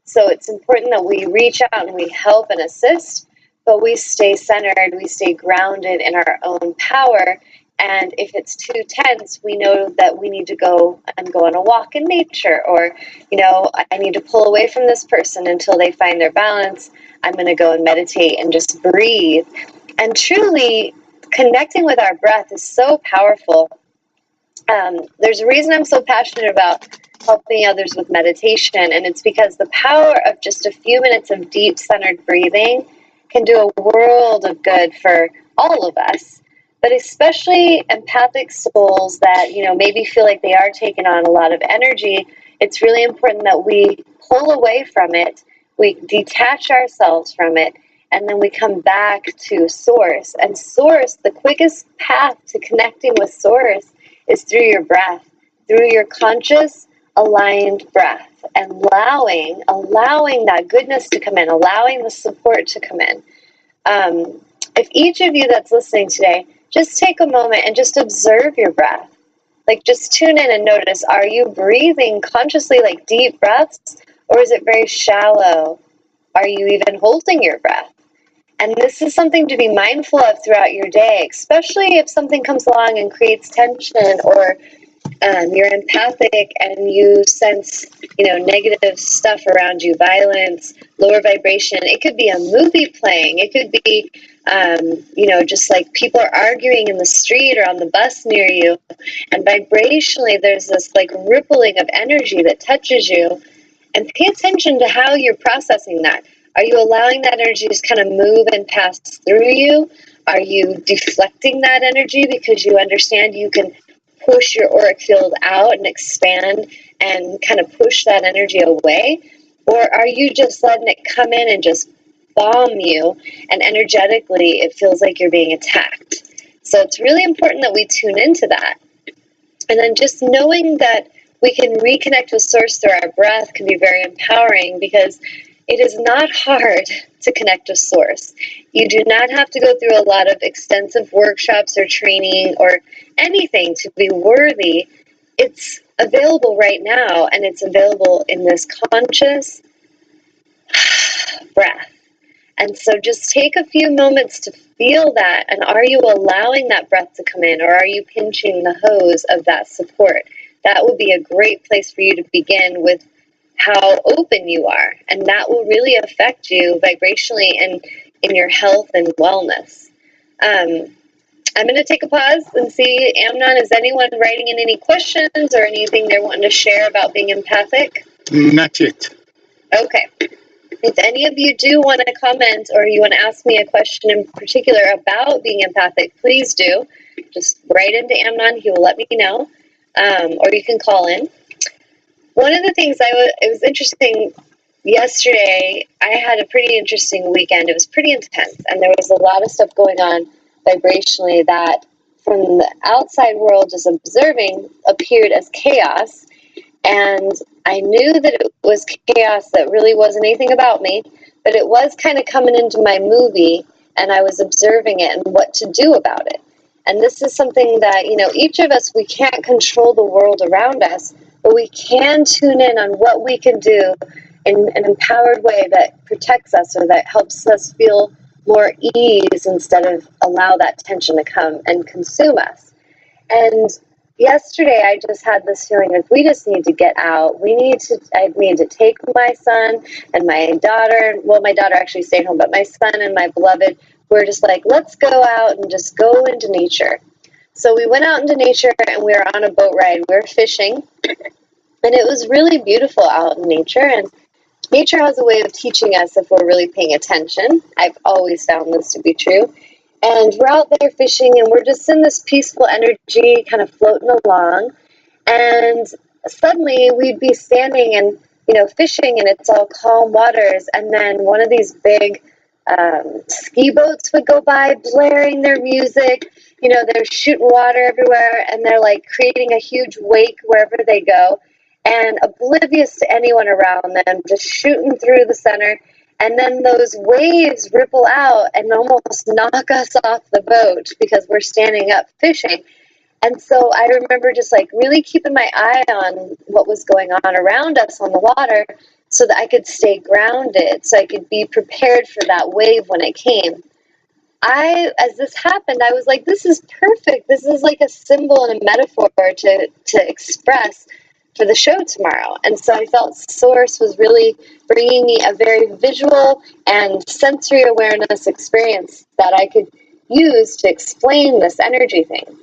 So it's important that we reach out and we help and assist, but we stay centered, we stay grounded in our own power. And if it's too tense, we know that we need to go on a walk in nature, or, I need to pull away from this person until they find their balance. I'm going to go and meditate and just breathe. And truly, connecting with our breath is so powerful. There's a reason I'm so passionate about helping others with meditation, and it's because the power of just a few minutes of deep centered breathing can do a world of good for all of us, but especially empathic souls that, maybe feel like they are taking on a lot of energy. It's really important that we pull away from it, we detach ourselves from it, and then we come back to Source. And Source, the quickest path to connecting with Source is through your breath, through your conscious, aligned breath, and allowing that goodness to come in, allowing the support to come in. If each of you that's listening today, just take a moment and just observe your breath. Like, just tune in and notice, are you breathing consciously, like deep breaths, or is it very shallow? Are you even holding your breath? And this is something to be mindful of throughout your day, especially if something comes along and creates tension, or you're empathic and you sense, negative stuff around you, violence, lower vibration. It could be a movie playing. It could be, just like people are arguing in the street or on the bus near you. And vibrationally, there's this like rippling of energy that touches you. And pay attention to how you're processing that. Are you allowing that energy to just kind of move and pass through you? Are you deflecting that energy because you understand you can push your auric field out and expand and kind of push that energy away? Or are you just letting it come in and just bomb you, and energetically it feels like you're being attacked? So it's really important that we tune into that. And then just knowing that we can reconnect with Source through our breath can be very empowering, because it is not hard to connect with Source. You do not have to go through a lot of extensive workshops or training or anything to be worthy. It's available right now, and it's available in this conscious breath. And so just take a few moments to feel that. And are you allowing that breath to come in, or are you pinching the hose of that support? That would be a great place for you to begin with how open you are. And that will really affect you vibrationally and in your health and wellness. I'm going to take a pause and see, Amnon, is anyone writing in any questions or anything they're wanting to share about being empathic? Not yet. Okay. If any of you do want to comment, or you want to ask me a question in particular about being empathic, please do. Just write into Amnon. He will let me know. Or you can call in. One of the things it was interesting yesterday, I had a pretty interesting weekend. It was pretty intense, and there was a lot of stuff going on vibrationally that from the outside world just observing appeared as chaos. And I knew that it was chaos that really wasn't anything about me, but it was kind of coming into my movie, and I was observing it and what to do about it. And this is something that, each of us, we can't control the world around us, but we can tune in on what we can do in an empowered way that protects us, or that helps us feel more ease instead of allow that tension to come and consume us. And yesterday, I just had this feeling like we just need to get out. I need to take my son and my daughter. Well, my daughter actually stayed home, but my son and my beloved, we're just like, let's go out and just go into nature. So we went out into nature, and we were on a boat ride. We were fishing, and it was really beautiful out in nature. And nature has a way of teaching us if we're really paying attention. I've always found this to be true. And we're out there fishing, and we're just in this peaceful energy, kind of floating along. And suddenly we'd be standing and, fishing, and it's all calm waters. And then one of these big ski boats would go by, blaring their music. They're shooting water everywhere, and they're like creating a huge wake wherever they go, and oblivious to anyone around them, just shooting through the center. And then those waves ripple out and almost knock us off the boat because we're standing up fishing. And so I remember just like really keeping my eye on what was going on around us on the water, so that I could stay grounded, so I could be prepared for that wave when it came. As this happened, I was like, this is perfect. This is like a symbol and a metaphor to express for the show tomorrow. And so I felt Source was really bringing me a very visual and sensory awareness experience that I could use to explain this energy thing.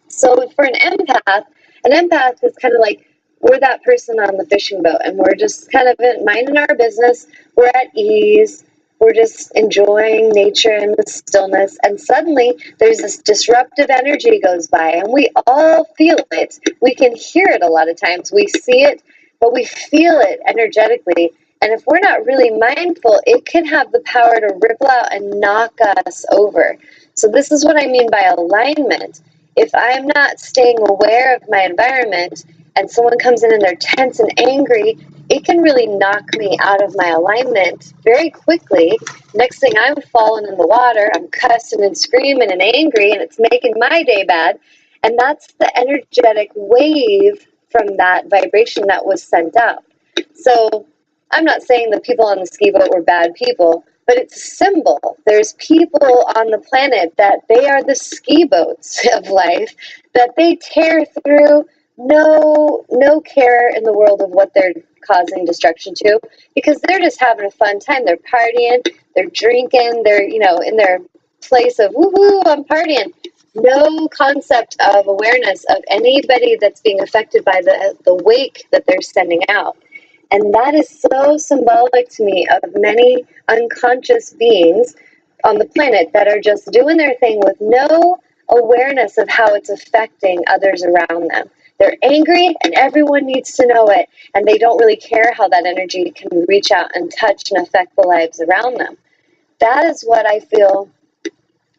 So for an empath is kind of like, we're that person on the fishing boat, and we're just kind of minding our business. We're at ease. We're just enjoying nature and the stillness. And suddenly there's this disruptive energy goes by, and we all feel it. We can hear it a lot of times. We see it, but we feel it energetically. And if we're not really mindful, it can have the power to ripple out and knock us over. So this is what I mean by alignment. If I'm not staying aware of my environment and someone comes in and they're tense and angry, it can really knock me out of my alignment very quickly. Next thing, I'm falling in the water, I'm cussing and screaming and angry, and it's making my day bad. And that's the energetic wave from that vibration that was sent out. So I'm not saying the people on the ski boat were bad people, but it's a symbol. There's people on the planet that they are the ski boats of life, that they tear through, no care in the world of what they're causing destruction to, because they're just having a fun time. They're partying, they're drinking, they're, in their place of, woohoo, I'm partying. No concept of awareness of anybody that's being affected by the wake that they're sending out. And that is so symbolic to me of many unconscious beings on the planet that are just doing their thing with no awareness of how it's affecting others around them. They're angry and everyone needs to know it, and they don't really care how that energy can reach out and touch and affect the lives around them. That is what I feel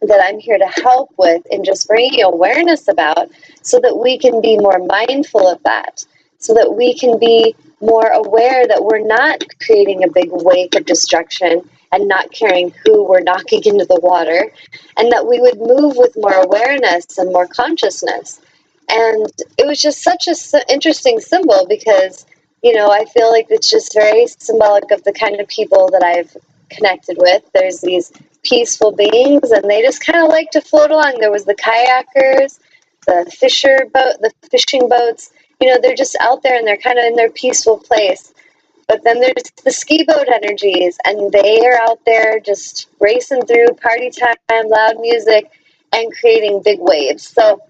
that I'm here to help with, and just bringing awareness about, so that we can be more mindful of that, so that we can be more aware that we're not creating a big wake of destruction and not caring who we're knocking into the water, and that we would move with more awareness and more consciousness. And it was just such an interesting symbol because, I feel like it's just very symbolic of the kind of people that I've connected with. There's these peaceful beings, and they just kind of like to float along. There was the kayakers, the fishing boats. They're just out there and they're kind of in their peaceful place. But then there's the ski boat energies, and they are out there just racing through party time, loud music, and creating big waves. So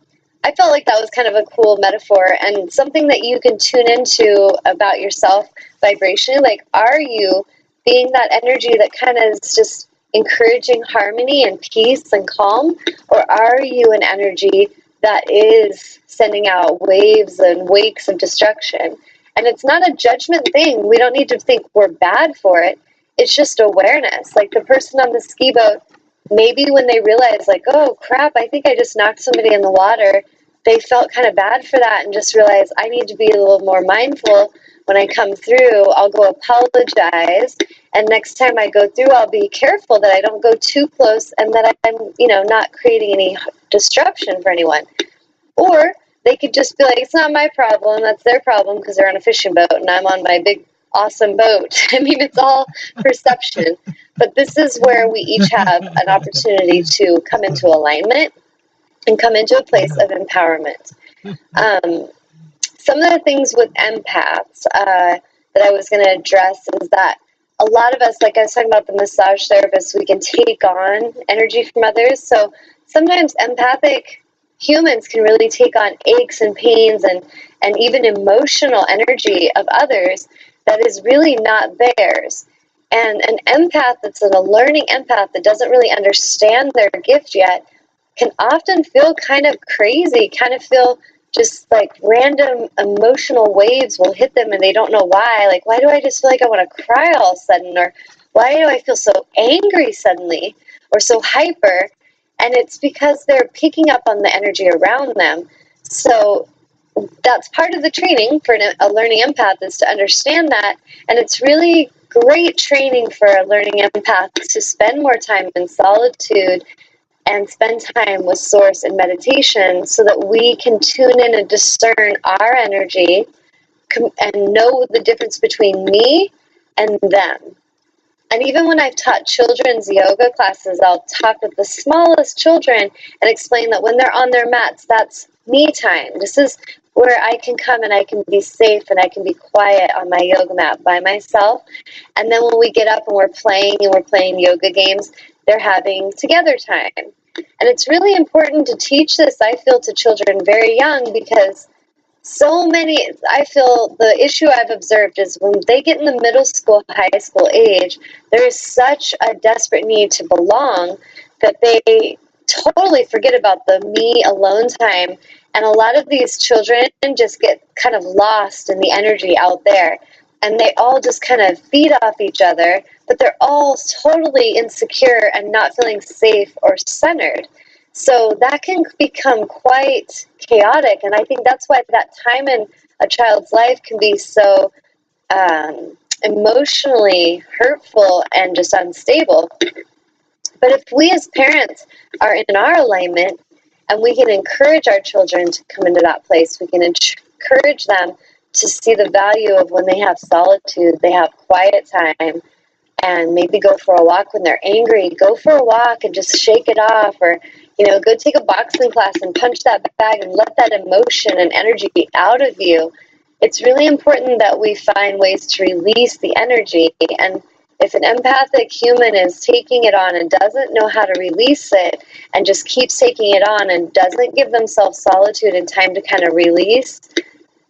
I felt like that was kind of a cool metaphor and something that you can tune into about yourself vibrationally. Like, are you being that energy that kind of is just encouraging harmony and peace and calm? Or are you an energy that is sending out waves and wakes of destruction? And it's not a judgment thing. We don't need to think we're bad for it. It's just awareness. Like the person on the ski boat, maybe when they realize, like, oh crap, I think I just knocked somebody in the water, they felt kind of bad for that and just realized, I need to be a little more mindful. When I come through, I'll go apologize, and next time I go through, I'll be careful that I don't go too close and that I'm, not creating any disruption for anyone. Or they could just be like, it's not my problem, that's their problem, because they're on a fishing boat and I'm on my big awesome boat. I mean, it's all perception, but this is where we each have an opportunity to come into alignment and come into a place of empowerment. Some of the things with empaths that I was going to address is that a lot of us, like I was talking about the massage therapist, we can take on energy from others. So sometimes empathic humans can really take on aches and pains and even emotional energy of others that is really not theirs. And an empath that's a learning empath that doesn't really understand their gift yet can often feel kind of crazy, kind of feel just like random emotional waves will hit them and they don't know why. Like, why do I just feel like I want to cry all of a sudden? Or why do I feel so angry suddenly or so hyper? And it's because they're picking up on the energy around them. So that's part of the training for a learning empath, is to understand that. And it's really great training for a learning empath to spend more time in solitude and spend time with Source and meditation so that we can tune in and discern our energy and know the difference between me and them. And even when I've taught children's yoga classes, I'll talk with the smallest children and explain that when they're on their mats, that's me time. This is where I can come and I can be safe and I can be quiet on my yoga mat by myself. And then when we get up and we're playing yoga games, they're having together time. And it's really important to teach this, I feel, to children very young, because so many, I feel the issue I've observed is when they get in the middle school, high school age, there is such a desperate need to belong that they totally forget about the me alone time. And a lot of these children just get kind of lost in the energy out there. And they all just kind of feed off each other, but they're all totally insecure and not feeling safe or centered. So that can become quite chaotic, and I think that's why that time in a child's life can be so emotionally hurtful and just unstable. But if we as parents are in our alignment and we can encourage our children to come into that place, we can encourage them to see the value of when they have solitude, they have quiet time, and maybe go for a walk when they're angry. Go for a walk and just shake it off, or go take a boxing class and punch that bag and let that emotion and energy be out of you. It's really important that we find ways to release the energy. And if an empathic human is taking it on and doesn't know how to release it and just keeps taking it on and doesn't give themselves solitude and time to kind of release,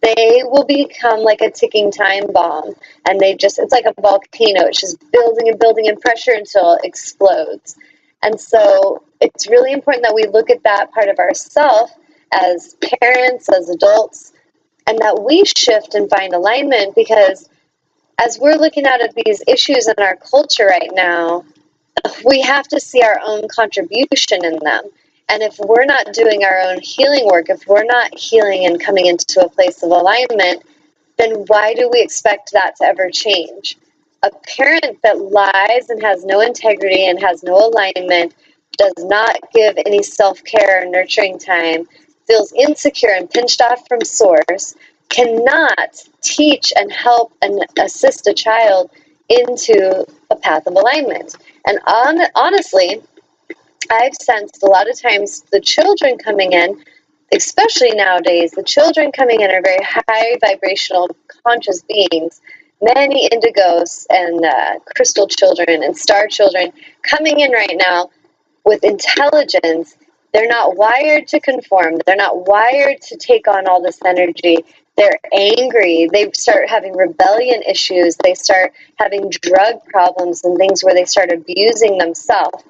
they will become like a ticking time bomb. And it's like a volcano. It's just building and building in pressure until it explodes. And so it's really important that we look at that part of ourselves as parents, as adults, and that we shift and find alignment, because as we're looking at these issues in our culture right now, we have to see our own contribution in them. And if we're not doing our own healing work, if we're not healing and coming into a place of alignment, then why do we expect that to ever change? A parent that lies and has no integrity and has no alignment, does not give any self-care or nurturing time, feels insecure and pinched off from source, cannot teach and help and assist a child into a path of alignment. And honestly, I've sensed a lot of times the children coming in, especially nowadays, the children coming in are very high vibrational conscious beings. Many indigos and crystal children and star children coming in right now with intelligence. They're not wired to conform. They're not wired to take on all this energy. They're angry. They start having rebellion issues. They start having drug problems and things where they start abusing themselves.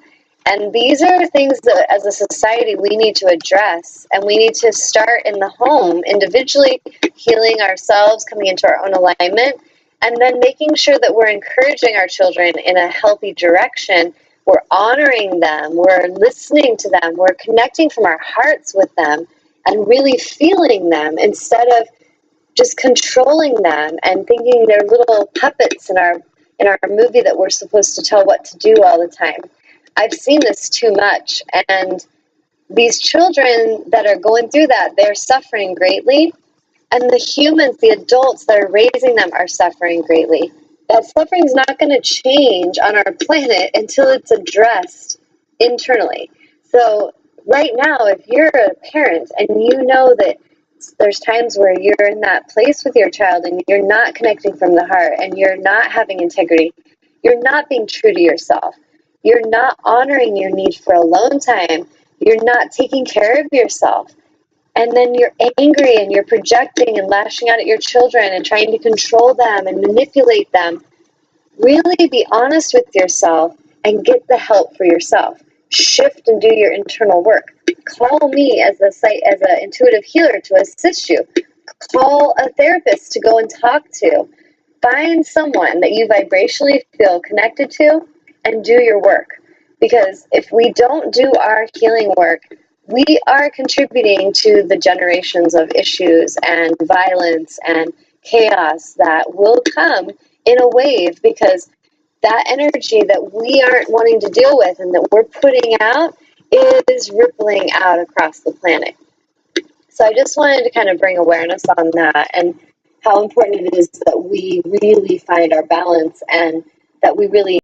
And these are things that as a society we need to address, and we need to start in the home, individually healing ourselves, coming into our own alignment, and then making sure that we're encouraging our children in a healthy direction. We're honoring them, we're listening to them, we're connecting from our hearts with them and really feeling them instead of just controlling them and thinking they're little puppets in our movie that we're supposed to tell what to do all the time. I've seen this too much, and these children that are going through that, they're suffering greatly, and the humans, the adults that are raising them are suffering greatly. That suffering is not going to change on our planet until it's addressed internally. So right now, if you're a parent and you know that there's times where you're in that place with your child and you're not connecting from the heart and you're not having integrity, you're not being true to yourself, you're not honoring your need for alone time, you're not taking care of yourself, and then you're angry and you're projecting and lashing out at your children and trying to control them and manipulate them, really be honest with yourself and get the help for yourself. Shift and do your internal work. Call me as an intuitive healer to assist you. Call a therapist to go and talk to. Find someone that you vibrationally feel connected to and do your work. Because if we don't do our healing work, we are contributing to the generations of issues and violence and chaos that will come in a wave, because that energy that we aren't wanting to deal with and that we're putting out is rippling out across the planet. So I just wanted to kind of bring awareness on that. And how important it is that we really find our balance and that we really